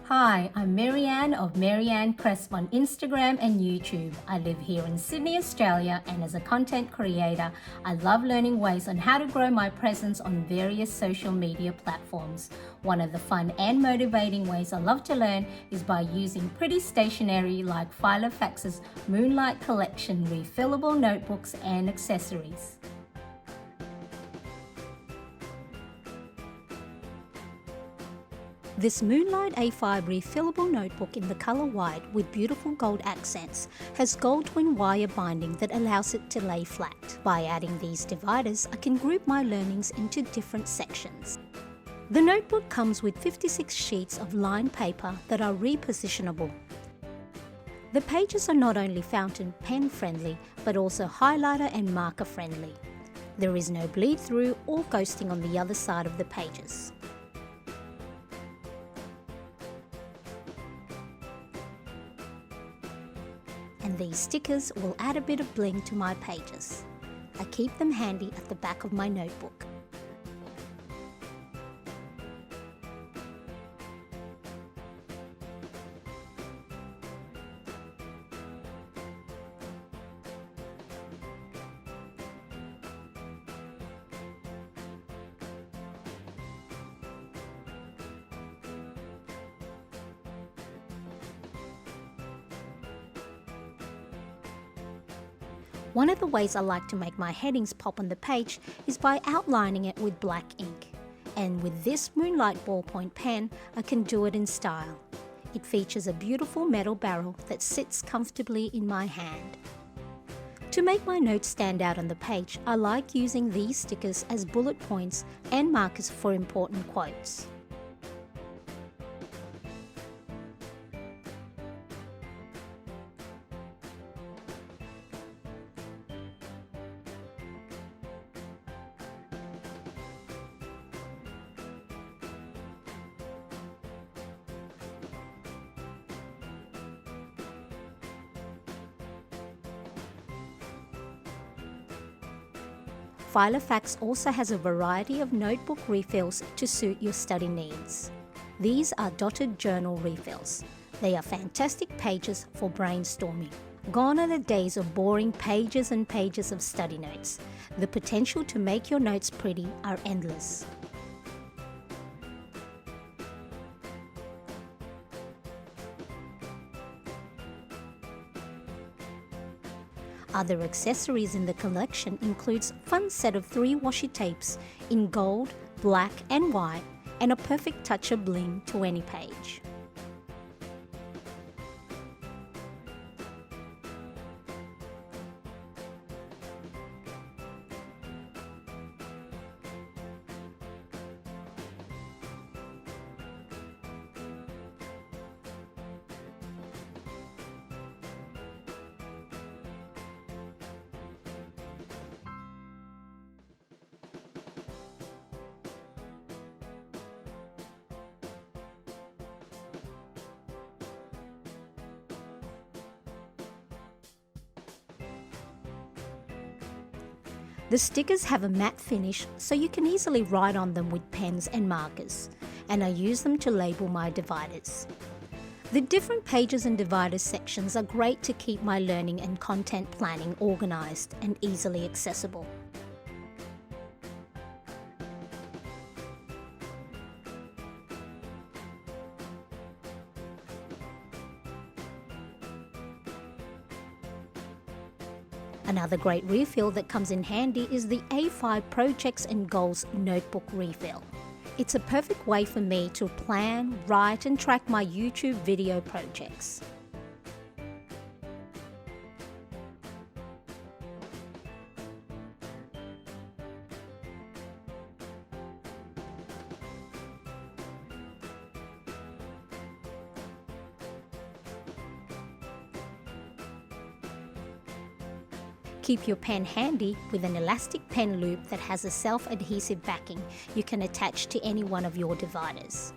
Hi, I'm Mariane of Mariane Cresp on Instagram and YouTube. I live here in Sydney, Australia, and as a content creator, I love learning ways on how to grow my presence on various social media platforms. One of the fun and motivating ways I love to learn is by using pretty stationery like Filofax's Moonlight collection, refillable notebooks and accessories. This Moonlight A5 refillable notebook in the colour white with beautiful gold accents has gold twin wire binding that allows it to lay flat. By adding these dividers, I can group my learnings into different sections. The notebook comes with 56 sheets of lined paper that are repositionable. The pages are not only fountain pen friendly, but also highlighter and marker friendly. There is no bleed through or ghosting on the other side of the pages. And these stickers will add a bit of bling to my pages. I keep them handy at the back of my notebook. One of the ways I like to make my headings pop on the page is by outlining it with black ink. And with this Moonlight ballpoint pen, I can do it in style. It features a beautiful metal barrel that sits comfortably in my hand. To make my notes stand out on the page, I like using these stickers as bullet points and markers for important quotes. Filofax also has a variety of notebook refills to suit your study needs. These are dotted journal refills. They are fantastic pages for brainstorming. Gone are the days of boring pages and pages of study notes. The potential to make your notes pretty are endless. Other accessories in the collection includes a fun set of 3 washi tapes in gold, black and white, and a perfect touch of bling to any page. The stickers have a matte finish, so you can easily write on them with pens and markers, and I use them to label my dividers. The different pages and dividers sections are great to keep my learning and content planning organised and easily accessible. Another great refill that comes in handy is the A5 Projects and Goals Notebook Refill. It's a perfect way for me to plan, write and track my YouTube video projects. Keep your pen handy with an elastic pen loop that has a self-adhesive backing you can attach to any one of your dividers.